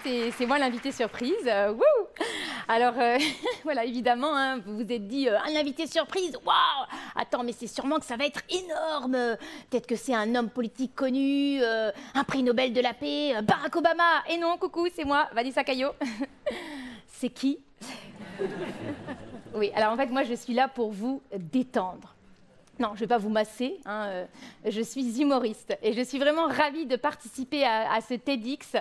c'est moi l'invité surprise. Wouh. Alors, voilà, évidemment, hein, vous vous êtes dit, un invité surprise, waouh. Attends, mais c'est sûrement que ça va être énorme. Peut-être que c'est un homme politique connu, un prix Nobel de la paix, Barack Obama. Et non, coucou, c'est moi, Vanessa Caillot. C'est qui? Oui, alors en fait, moi, je suis là pour vous détendre. Non, je ne vais pas vous masser, hein, je suis humoriste et je suis vraiment ravie de participer à ce TEDx.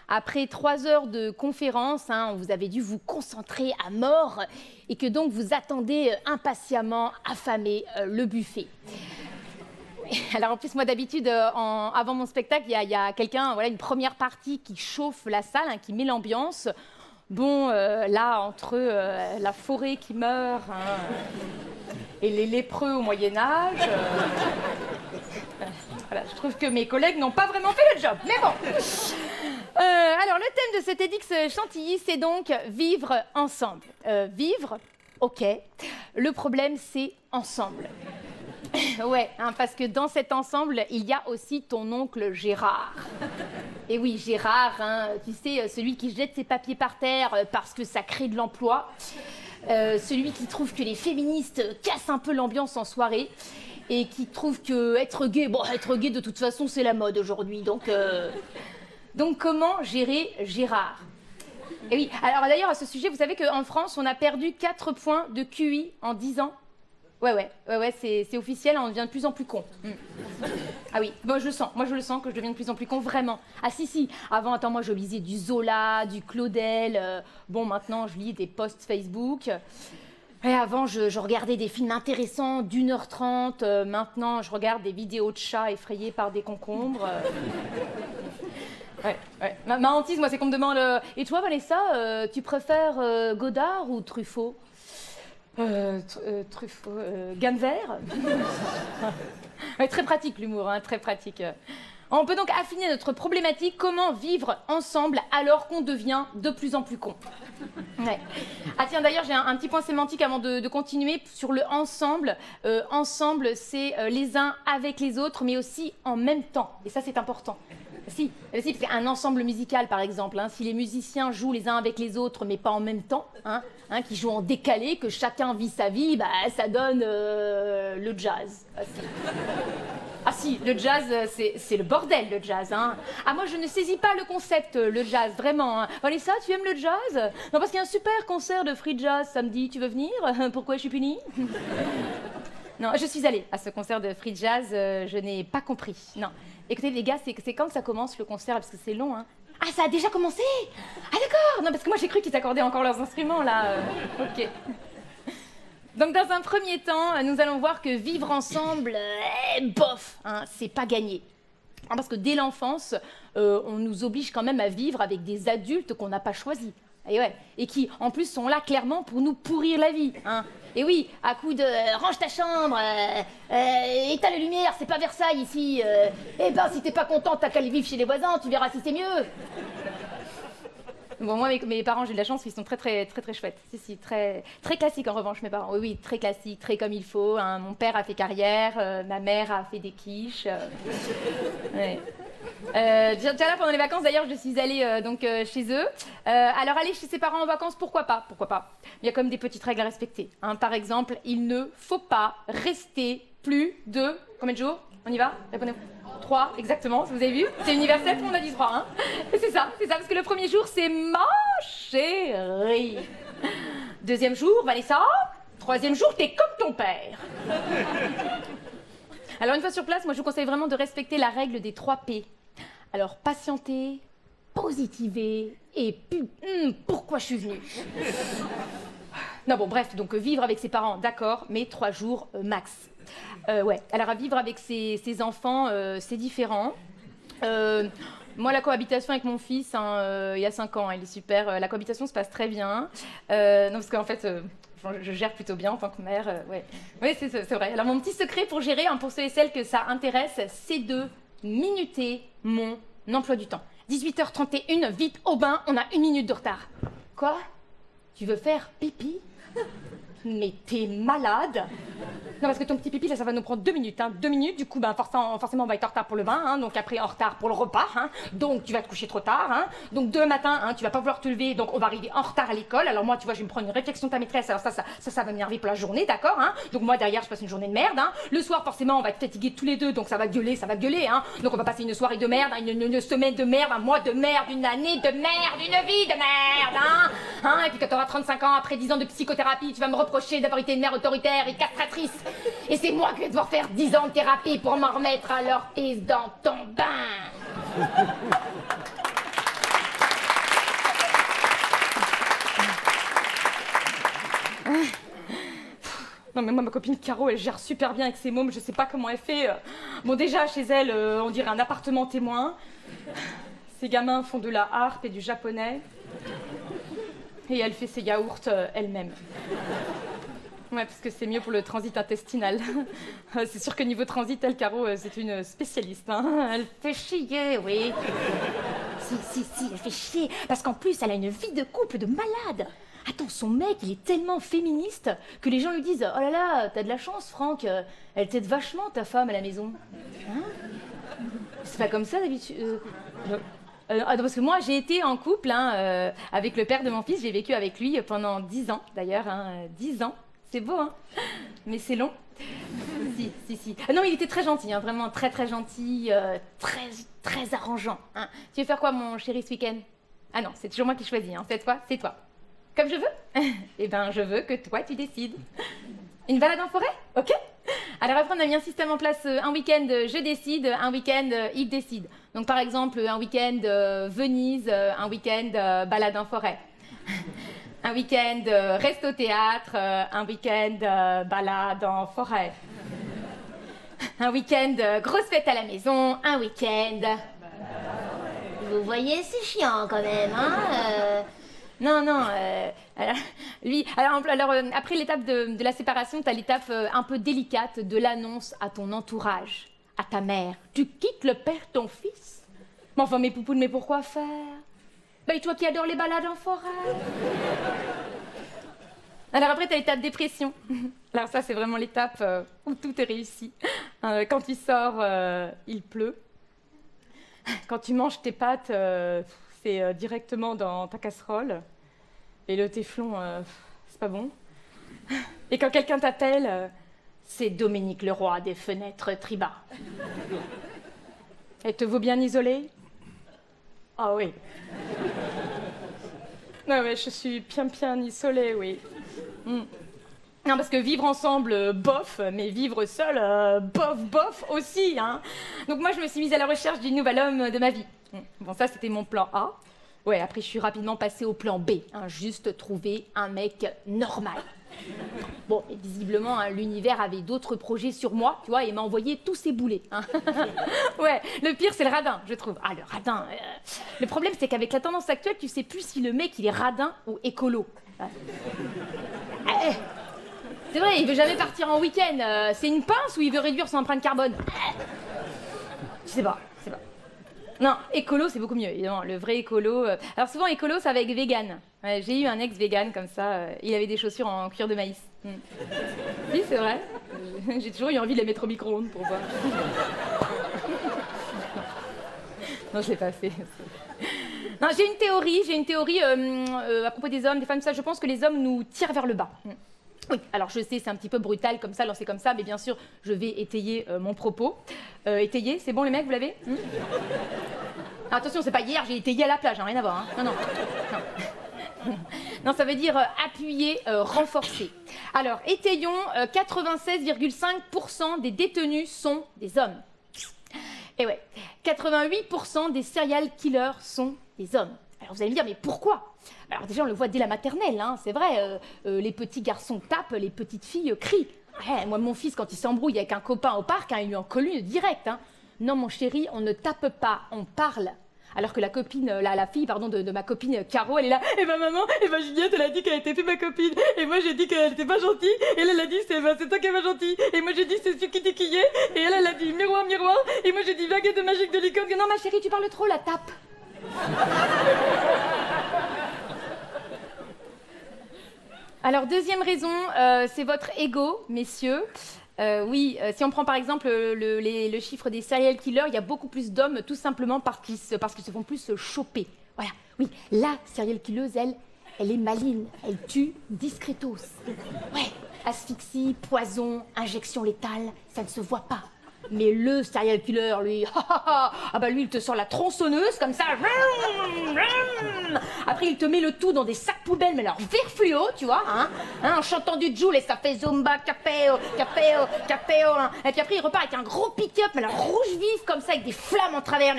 Après 3 heures de conférence, hein, vous avez dû vous concentrer à mort et que donc vous attendez impatiemment, affamé, le buffet. Alors en plus, moi d'habitude, avant mon spectacle, il y a quelqu'un, voilà, une première partie qui chauffe la salle, hein, qui met l'ambiance. Bon, là, entre la forêt qui meurt... Hein, et les lépreux au Moyen-Âge. Voilà, je trouve que mes collègues n'ont pas vraiment fait le job, mais bon. Alors, le thème de ce TEDx Chantilly, c'est donc vivre ensemble. Vivre, ok. Le problème, c'est ensemble. Ouais, hein, parce que dans cet ensemble, il y a aussi ton oncle Gérard. Et oui, Gérard, hein, tu sais, celui qui jette ses papiers par terre parce que ça crée de l'emploi. Celui qui trouve que les féministes cassent un peu l'ambiance en soirée et qui trouve que être gay de toute façon c'est la mode aujourd'hui. Donc comment gérer Gérard? Et oui, alors d'ailleurs à ce sujet, vous savez qu'en France on a perdu 4 points de QI en 10 ans. Ouais, c'est officiel, on devient de plus en plus con. Ah oui, moi je le sens que je deviens de plus en plus con, vraiment. Ah si, avant, attends, moi je lisais du Zola, du Claudel, bon maintenant je lis des posts Facebook. Et avant je regardais des films intéressants d'1h30, maintenant je regarde des vidéos de chats effrayés par des concombres. Ouais. Ma hantise, moi c'est qu'on me demande, et toi Vanessa, tu préfères Godard ou Truffaut? Truffaut, Ganvert. Ouais, très pratique l'humour, hein, très pratique. On peut donc affiner notre problématique, comment vivre ensemble alors qu'on devient de plus en plus con. Ouais. Ah tiens, d'ailleurs, j'ai un petit point sémantique avant de continuer sur le ensemble. Ensemble, c'est les uns avec les autres, mais aussi en même temps. Et ça, c'est important. Si, parce qu'un ensemble musical, par exemple, hein, si les musiciens jouent les uns avec les autres, mais pas en même temps, qui jouent en décalé, que chacun vit sa vie, bah, ça donne le jazz. Ah si, le jazz, c'est le bordel, le jazz. Hein. Ah, moi, je ne saisis pas le concept, le jazz, vraiment. Hein. Vanessa, tu aimes le jazz? Non, parce qu'il y a un super concert de free jazz samedi, tu veux venir? Pourquoi je suis punie? Non, je suis allée à ce concert de free jazz, je n'ai pas compris, non. Écoutez, les gars, c'est quand que ça commence, le concert, parce que c'est long, hein. Ah, ça a déjà commencé? Ah, d'accord. Non, parce que moi, j'ai cru qu'ils accordaient encore leurs instruments, là. Ok. Donc, dans un premier temps, nous allons voir que vivre ensemble, bof, hein, c'est pas gagné. Hein, parce que dès l'enfance, on nous oblige quand même à vivre avec des adultes qu'on n'a pas choisis. Et, ouais, et qui, en plus, sont là clairement pour nous pourrir la vie. Hein. Et oui, à coup de range ta chambre, éteins les lumières, c'est pas Versailles ici. Eh ben, si t'es pas content, t'as qu'à aller vivre chez les voisins, tu verras si c'est mieux. Bon, moi, mes parents, j'ai de la chance, ils sont très chouettes. Si, très classiques en revanche, mes parents. Oui, très classiques, très comme il faut. Hein. Mon père a fait carrière, ma mère a fait des quiches. Ouais. Là, pendant les vacances, d'ailleurs, je suis allée chez eux. Alors, aller chez ses parents en vacances, pourquoi pas? Il y a quand même des petites règles à respecter. Hein. Par exemple, il ne faut pas rester plus de... Combien de jours? On y va? Répondez-vous. 3, exactement, vous avez vu? C'est universel, tout le monde a dit 3. Hein. C'est ça, parce que le premier jour, c'est ma chérie. Deuxième jour, Vanessa. Troisième jour, t'es comme ton père. Alors, une fois sur place, moi, je vous conseille vraiment de respecter la règle des 3 P. Alors, patienter, positiver et pourquoi je suis venue. Non, bon, bref, donc vivre avec ses parents, d'accord, mais 3 jours max. Ouais, alors à vivre avec ses enfants, c'est différent. Moi, la cohabitation avec mon fils, il y a 5 ans, il est super. La cohabitation se passe très bien. Non, parce qu'en fait... je gère plutôt bien en tant que mère, ouais. Oui, c'est vrai. Alors, mon petit secret pour gérer, hein, pour ceux et celles que ça intéresse, c'est de minuter mon emploi du temps. 18h31, vite au bain, on a 1 minute de retard. Quoi? Tu veux faire pipi? Mais t'es malade? Non, parce que ton petit pipi, là, ça va nous prendre 2 minutes, hein. 2 minutes, du coup, ben, forcément, on va être en retard pour le bain, hein. Donc après, en retard pour le repas, hein. Donc tu vas te coucher trop tard, hein. Donc demain matin, hein, tu vas pas vouloir te lever, donc on va arriver en retard à l'école. Alors moi, tu vois, je vais me prendre une réflexion de ta maîtresse, alors ça va m'énerver pour la journée, d'accord, hein. Donc moi, derrière, je passe une journée de merde, hein. Le soir, forcément, on va être fatigués tous les deux, donc ça va gueuler, hein. Donc on va passer une soirée de merde, hein, une semaine de merde, un mois de merde, une année de merde, une vie de merde, hein. Et puis quand t'auras 35 ans, après 10 ans de psychothérapie, tu vas me reprocher d'avoir été une mère autoritaire et castratrice. Et c'est moi qui vais devoir faire 10 ans de thérapie pour m'en remettre à leur pisse dans ton bain. Non mais moi ma copine Caro elle gère super bien avec ses mômes, je sais pas comment elle fait. Bon déjà chez elle on dirait un appartement témoin. Ses gamins font de la harpe et du japonais. Et elle fait ses yaourts elle-même. Ouais, parce que c'est mieux pour le transit intestinal. C'est sûr que niveau transit, elle, Caro, c'est une spécialiste. Hein. Elle fait chier, oui. Si, elle fait chier. Parce qu'en plus, elle a une vie de couple de malade. Attends, son mec, il est tellement féministe que les gens lui disent « Oh là là, t'as de la chance, Franck. Elle t'aide vachement, ta femme, à la maison. Hein » C'est pas comme ça, d'habitude. Non, parce que moi, j'ai été en couple hein, avec le père de mon fils. J'ai vécu avec lui pendant 10 ans, d'ailleurs. Hein, 10 ans. C'est beau, hein? Mais c'est long. Si. Non, mais il était très gentil, hein, vraiment très très gentil, très arrangeant. Hein. Tu veux faire quoi, mon chéri, ce week-end? Ah non, c'est toujours moi qui choisis, hein. Cette fois, c'est toi. Comme je veux? Eh ben, je veux que toi, tu décides. Une balade en forêt? Ok. Alors après, on a mis un système en place, un week-end, je décide, un week-end, il décide. Donc par exemple, un week-end Venise, un week-end balade en forêt. Un week-end resto-théâtre, un week-end balade en forêt. Un week-end grosse fête à la maison, un week-end... Vous voyez, c'est chiant quand même, hein Non, après l'étape de la séparation, t'as l'étape un peu délicate de l'annonce à ton entourage, à ta mère. Tu quittes le père ton fils? Mais enfin, mes poupounes, mais pourquoi faire? Bah, et toi qui adores les balades en forêt? Alors après, t'as l'étape dépression. Alors ça, c'est vraiment l'étape où tout est réussi. Quand tu sors, il pleut. Quand tu manges tes pâtes, c'est directement dans ta casserole. Et le téflon, c'est pas bon. Et quand quelqu'un t'appelle, c'est Dominique Leroy des fenêtres Triba. Elle te vaut bien isolée? Ah oui. Non, mais je suis bien isolée, oui. Non, parce que vivre ensemble, bof, mais vivre seul, bof aussi, hein. Donc moi, je me suis mise à la recherche du nouvel homme de ma vie. Bon, ça, c'était mon plan A. Ouais, après, je suis rapidement passée au plan B, hein, juste trouver un mec normal. Bon, et visiblement, hein, l'univers avait d'autres projets sur moi, tu vois, et m'a envoyé tous ses boulets. Hein. Ouais, le pire, c'est le radin, je trouve. Ah, le radin. Le problème, c'est qu'avec la tendance actuelle, tu sais plus si le mec, il est radin ou écolo. C'est vrai, il veut jamais partir en week-end. C'est une pince ou il veut réduire son empreinte carbone? Je sais pas. Non, écolo, c'est beaucoup mieux, évidemment. Le vrai écolo... Alors souvent, écolo, c'est avec vegan. Ouais, j'ai eu un ex-vegan, comme ça. Il avait des chaussures en cuir de maïs. Oui, c'est vrai. J'ai toujours eu envie de les mettre au micro-ondes pour voir. Non, je l'ai pas fait. Non, j'ai une théorie à propos des hommes, des femmes, ça. Je pense que les hommes nous tirent vers le bas. Oui, alors je sais, c'est un petit peu brutal comme ça, lancé comme ça, mais bien sûr, je vais étayer mon propos. Étayer, c'est bon les mecs, vous l'avez? Alors, attention, c'est pas hier, j'ai étayé à la plage, hein, rien à voir. Hein. Non. Non, ça veut dire appuyer, renforcer. Alors, étayons, 96,5% des détenus sont des hommes. Et ouais, 88% des serial killers sont des hommes. Alors vous allez me dire, mais pourquoi? Alors déjà, on le voit dès la maternelle, hein, c'est vrai, les petits garçons tapent, les petites filles crient. Ouais, moi, mon fils, quand il s'embrouille avec un copain au parc, hein, il lui en colle une direct. Hein. Non, mon chéri, on ne tape pas, on parle. Alors que la copine, la fille, pardon, de ma copine Caro, elle est là. Eh ben maman, Juliette, elle a dit qu'elle était plus ma copine. Et moi, j'ai dit qu'elle était pas gentille. Et elle a dit, c'est toi qui es pas gentille. Et moi, j'ai dit, c'est celui qui est. Et elle a dit, miroir. Et moi, j'ai dit, baguette de magique de licorne. Non, ma chérie, tu parles trop, la tape. Alors, deuxième raison, c'est votre ego, messieurs. Oui, si on prend par exemple le chiffre des serial killers, il y a beaucoup plus d'hommes tout simplement parce qu'ils se font plus choper. Voilà, oui, la serial killeuse, elle est maligne, elle tue discretos. Ouais, asphyxie, poison, injection létale, ça ne se voit pas. Mais le serial killer, lui, lui, il te sort la tronçonneuse comme ça. Après, il te met le tout dans des sacs poubelles, mais alors vert fluo, tu vois, en chantant du Joule et ça fait Zumba, capéo, capéo, capéo. Et puis après, il repart avec un gros pick-up, mais alors rouge vif comme ça, avec des flammes en travers.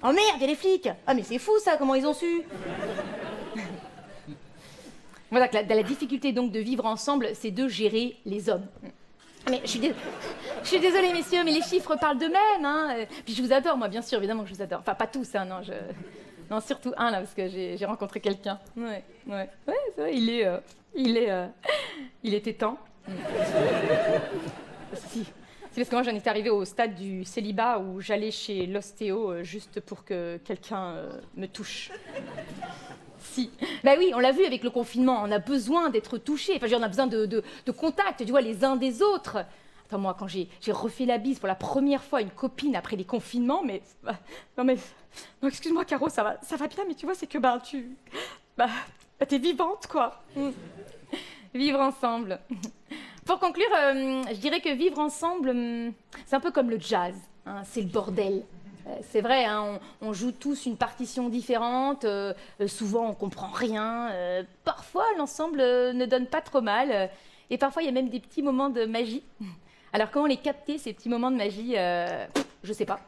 Oh merde, il y a des flics. Ah mais c'est fou ça, comment ils ont su? Voilà, la difficulté donc de vivre ensemble, c'est de gérer les hommes. Mais je suis désolée, messieurs, mais les chiffres parlent d'eux-mêmes, hein. Puis je vous adore, moi, bien sûr, évidemment que je vous adore. Enfin, pas tous, hein, non, surtout un, là, parce que j'ai rencontré quelqu'un. Ouais, c'est vrai, il était temps. Si. C'est parce que moi, j'en étais arrivée au stade du célibat où j'allais chez l'ostéo juste pour que quelqu'un me touche. Si. Bah oui, on l'a vu avec le confinement, on a besoin d'être touchés. Enfin, on a besoin de contact, tu vois, les uns des autres. Attends, moi, quand j'ai refait la bise pour la première fois à une copine après les confinements, mais... Non, excuse-moi, Caro, ça va bien, mais tu vois, c'est que, t'es vivante, quoi. Vivre ensemble. Pour conclure, je dirais que vivre ensemble, c'est un peu comme le jazz, hein, c'est le bordel. C'est vrai, hein, on joue tous une partition différente, souvent on comprend rien, parfois l'ensemble ne donne pas trop mal, et parfois il y a même des petits moments de magie. Alors comment les capter, ces petits moments de magie, je sais pas.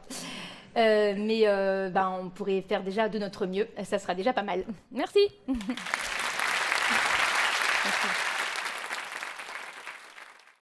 Mais on pourrait faire déjà de notre mieux, ça sera déjà pas mal. Merci.